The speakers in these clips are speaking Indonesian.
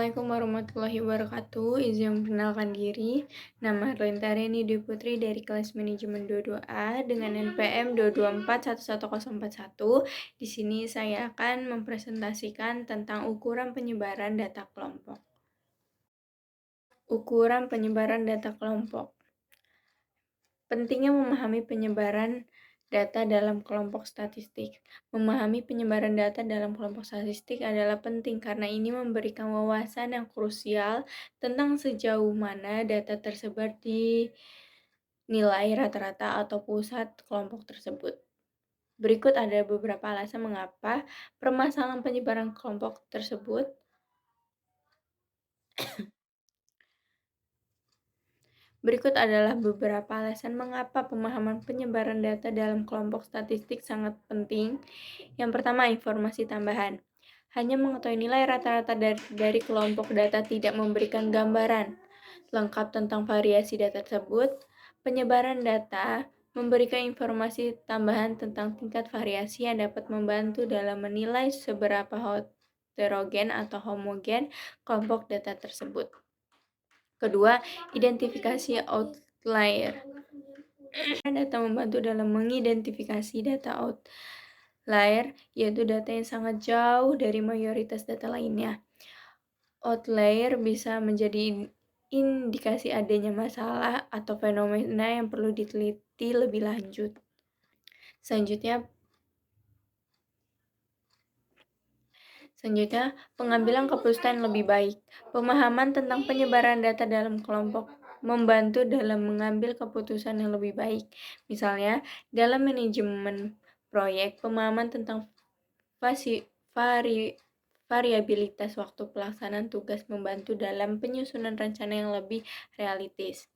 Assalamualaikum warahmatullahi wabarakatuh. Izin memperkenalkan diri. Nama Arlintariani Dwi Putri dari kelas manajemen 22A dengan NPM 2241141. Di sini saya akan mempresentasikan tentang ukuran penyebaran data kelompok. Ukuran penyebaran data kelompok. Pentingnya memahami penyebaran data dalam kelompok statistik. Memahami penyebaran data dalam kelompok statistik adalah penting karena ini memberikan wawasan yang krusial tentang sejauh mana data tersebar di nilai rata-rata atau pusat kelompok tersebut. Berikut ada beberapa alasan mengapa permasalahan penyebaran kelompok tersebut. Berikut adalah beberapa alasan mengapa pemahaman penyebaran data dalam kelompok statistik sangat penting. Yang pertama, informasi tambahan. Hanya mengetahui nilai rata-rata dari kelompok data tidak memberikan gambaran lengkap tentang variasi data tersebut. Penyebaran data memberikan informasi tambahan tentang tingkat variasi yang dapat membantu dalam menilai seberapa heterogen atau homogen kelompok data tersebut. Kedua, identifikasi outlier. Data membantu dalam mengidentifikasi data outlier, yaitu data yang sangat jauh dari mayoritas data lainnya. Outlier bisa menjadi indikasi adanya masalah atau fenomena yang perlu diteliti lebih lanjut. Selanjutnya, pengambilan keputusan lebih baik. Pemahaman tentang penyebaran data dalam kelompok membantu dalam mengambil keputusan yang lebih baik. Misalnya, dalam manajemen proyek, pemahaman tentang variabilitas waktu pelaksanaan tugas membantu dalam penyusunan rencana yang lebih realistis.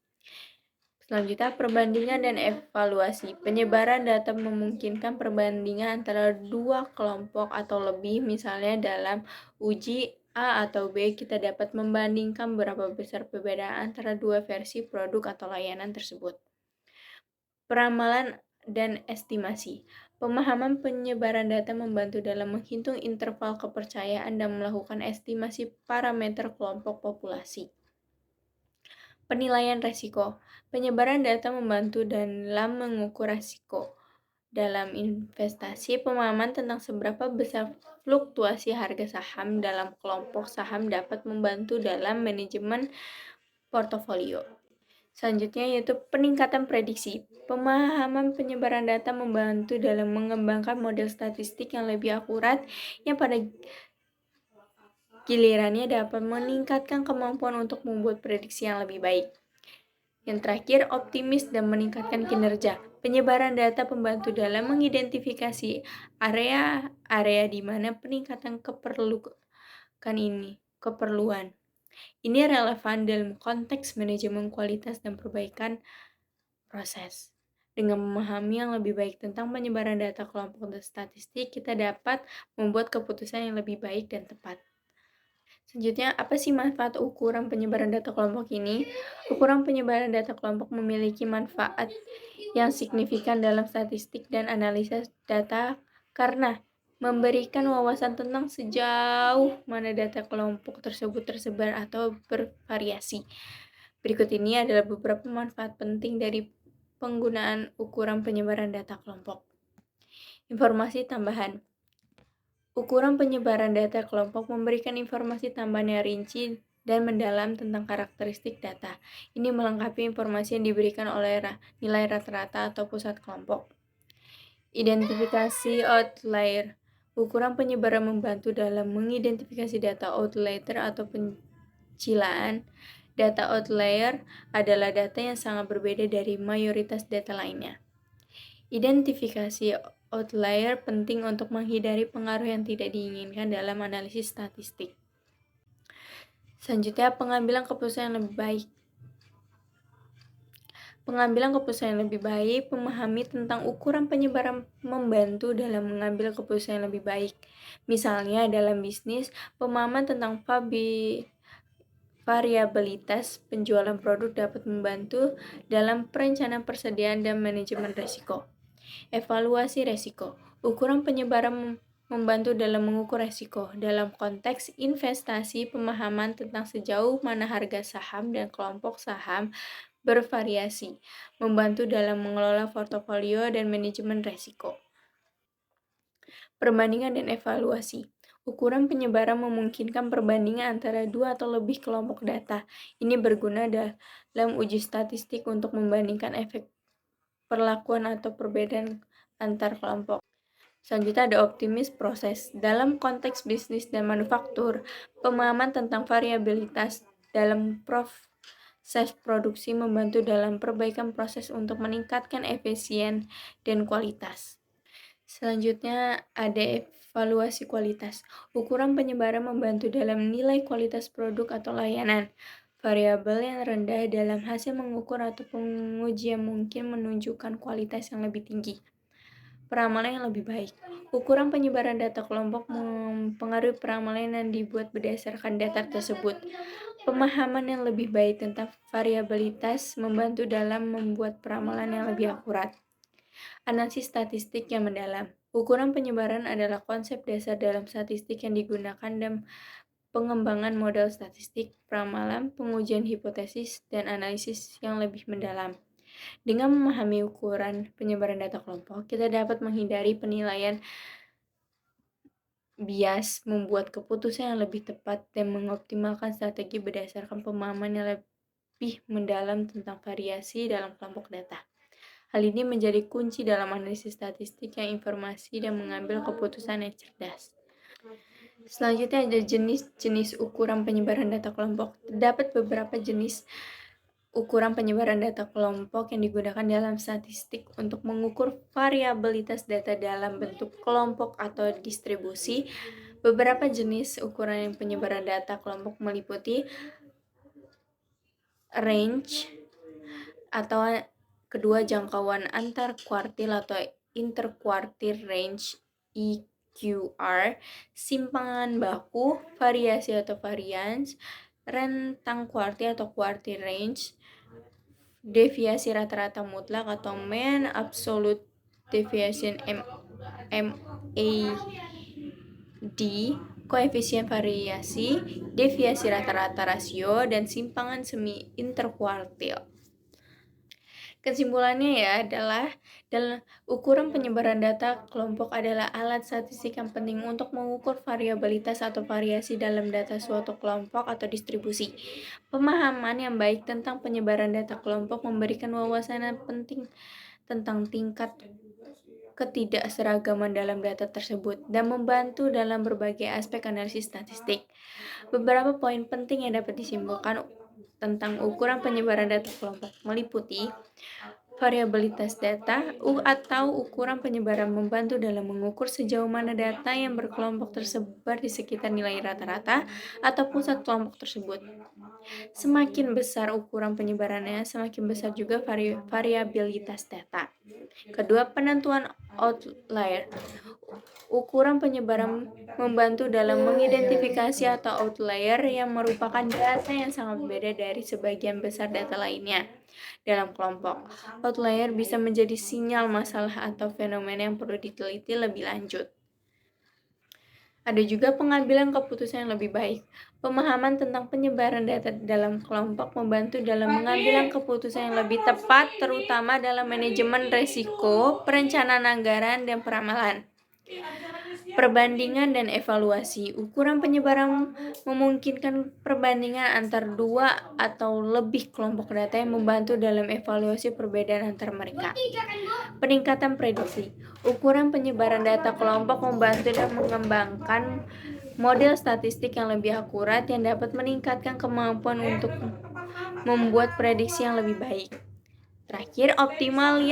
Selanjutnya, perbandingan dan evaluasi. Penyebaran data memungkinkan perbandingan antara dua kelompok atau lebih. Misalnya dalam uji A atau B, kita dapat membandingkan berapa besar perbedaan antara dua versi produk atau layanan tersebut. Peramalan dan estimasi. Pemahaman penyebaran data membantu dalam menghitung interval kepercayaan dan melakukan estimasi parameter kelompok populasi. Penilaian resiko. Penyebaran data membantu dalam mengukur resiko. Dalam investasi, pemahaman tentang seberapa besar fluktuasi harga saham dalam kelompok saham dapat membantu dalam manajemen portofolio. Selanjutnya yaitu peningkatan prediksi. Pemahaman penyebaran data membantu dalam mengembangkan model statistik yang lebih akurat yang pada gilirannya dapat meningkatkan kemampuan untuk membuat prediksi yang lebih baik. Yang terakhir, optimis dan meningkatkan kinerja. Penyebaran data membantu dalam mengidentifikasi area-area di mana peningkatan keperluan. Ini relevan dalam konteks manajemen kualitas dan perbaikan proses. Dengan memahami yang lebih baik tentang penyebaran data kelompok dan statistik, kita dapat membuat keputusan yang lebih baik dan tepat. Selanjutnya, apa sih manfaat ukuran penyebaran data kelompok ini? Ukuran penyebaran data kelompok memiliki manfaat yang signifikan dalam statistik dan analisis data karena memberikan wawasan tentang sejauh mana data kelompok tersebut tersebar atau bervariasi. Berikut ini adalah beberapa manfaat penting dari penggunaan ukuran penyebaran data kelompok. Informasi tambahan. Ukuran penyebaran data kelompok memberikan informasi tambahan yang rinci dan mendalam tentang karakteristik data. Ini melengkapi informasi yang diberikan oleh nilai rata-rata atau pusat kelompok. Identifikasi outlier. Ukuran penyebaran membantu dalam mengidentifikasi data outlier atau pencilaan. Data outlier adalah data yang sangat berbeda dari mayoritas data lainnya. Identifikasi outlier penting untuk menghindari pengaruh yang tidak diinginkan dalam analisis statistik. Selanjutnya, pengambilan keputusan yang lebih baik. Pengambilan keputusan yang lebih baik, memahami tentang ukuran penyebaran membantu dalam mengambil keputusan yang lebih baik. Misalnya dalam bisnis, pemahaman tentang variabilitas penjualan produk dapat membantu dalam perencanaan persediaan dan manajemen risiko. Evaluasi risiko. Ukuran penyebaran membantu dalam mengukur resiko. Dalam konteks investasi, pemahaman tentang sejauh mana harga saham dan kelompok saham bervariasi, membantu dalam mengelola portofolio dan manajemen resiko. Perbandingan dan evaluasi. Ukuran penyebaran memungkinkan perbandingan antara dua atau lebih kelompok data. Ini berguna dalam uji statistik untuk membandingkan efek perlakuan atau perbedaan antar kelompok. Selanjutnya ada optimis proses. Dalam konteks bisnis dan manufaktur, pemahaman tentang variabilitas dalam proses produksi membantu dalam perbaikan proses untuk meningkatkan efisien dan kualitas. Selanjutnya ada evaluasi kualitas. Ukuran penyebaran membantu dalam nilai kualitas produk atau layanan. Variabel yang rendah dalam hasil mengukur atau pengujian mungkin menunjukkan kualitas yang lebih tinggi. Peramalan yang lebih baik. Ukuran penyebaran data kelompok mempengaruhi peramalan yang dibuat berdasarkan data tersebut. Pemahaman yang lebih baik tentang variabilitas membantu dalam membuat peramalan yang lebih akurat. Analisis statistik yang mendalam. Ukuran penyebaran adalah konsep dasar dalam statistik yang digunakan dalam pengembangan model statistik, peramalan, pengujian hipotesis, dan analisis yang lebih mendalam. Dengan memahami ukuran penyebaran data kelompok, kita dapat menghindari penilaian bias, membuat keputusan yang lebih tepat, dan mengoptimalkan strategi berdasarkan pemahaman yang lebih mendalam tentang variasi dalam kelompok data. Hal ini menjadi kunci dalam analisis statistik yang informasi dan mengambil keputusan yang cerdas. Selanjutnya ada jenis-jenis ukuran penyebaran data kelompok. Terdapat beberapa jenis ukuran penyebaran data kelompok yang digunakan dalam statistik untuk mengukur variabilitas data dalam bentuk kelompok atau distribusi. Beberapa jenis ukuran penyebaran data kelompok meliputi range atau kedua jangkauan antar kuartil atau interkuartil range EQR, simpangan baku, variasi atau variance, rentang kuartil atau quartile range, deviasi rata-rata mutlak atau mean absolute deviation MAD, koefisien variasi, deviasi rata-rata rasio, dan simpangan semi interkuartil. Kesimpulannya adalah dalam ukuran penyebaran data kelompok adalah alat statistik yang penting untuk mengukur variabilitas atau variasi dalam data suatu kelompok atau distribusi. Pemahaman yang baik tentang penyebaran data kelompok memberikan wawasan yang penting tentang tingkat ketidakseragaman dalam data tersebut dan membantu dalam berbagai aspek analisis statistik. Beberapa poin penting yang dapat disimpulkan tentang ukuran penyebaran data kelompok meliputi variabilitas data atau ukuran penyebaran membantu dalam mengukur sejauh mana data yang berkelompok tersebar di sekitar nilai rata-rata atau pusat kelompok tersebut. Semakin besar ukuran penyebarannya, semakin besar juga variabilitas data. Kedua, penentuan outlier. Ukuran penyebaran membantu dalam mengidentifikasi atau outlier yang merupakan data yang sangat berbeda dari sebagian besar data lainnya dalam kelompok. Outlier bisa menjadi sinyal masalah atau fenomena yang perlu diteliti lebih lanjut. Ada juga pengambilan keputusan yang lebih baik. Pemahaman tentang penyebaran data dalam kelompok membantu dalam mengambil keputusan yang lebih tepat, terutama dalam manajemen risiko, perencanaan anggaran, dan peramalan. Perbandingan dan evaluasi. Ukuran penyebaran memungkinkan perbandingan antar dua atau lebih kelompok data yang membantu dalam evaluasi perbedaan antar mereka. Peningkatan prediksi. Ukuran penyebaran data kelompok membantu dan mengembangkan model statistik yang lebih akurat yang dapat meningkatkan kemampuan untuk membuat prediksi yang lebih baik. Terakhir, optimal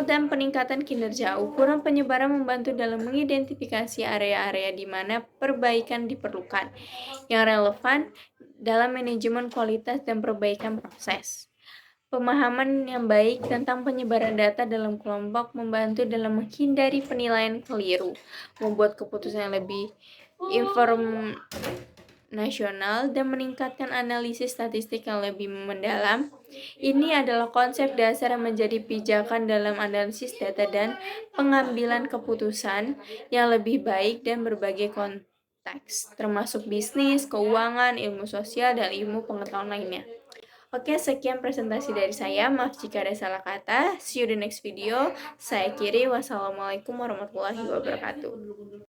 dan peningkatan kinerja. Ukuran penyebaran membantu dalam mengidentifikasi area-area di mana perbaikan diperlukan, yang relevan dalam manajemen kualitas dan perbaikan proses. Pemahaman yang baik tentang penyebaran data dalam kelompok membantu dalam menghindari penilaian keliru, membuat keputusan yang lebih nasional dan meningkatkan analisis statistik yang lebih mendalam. Ini adalah konsep dasar yang menjadi pijakan dalam analisis data dan pengambilan keputusan yang lebih baik dan berbagai konteks, termasuk bisnis, keuangan, ilmu sosial, dan ilmu pengetahuan lainnya. Oke, sekian presentasi dari saya. Maaf jika ada salah kata. See you the next video. Saya Kiri. Wassalamualaikum warahmatullahi wabarakatuh.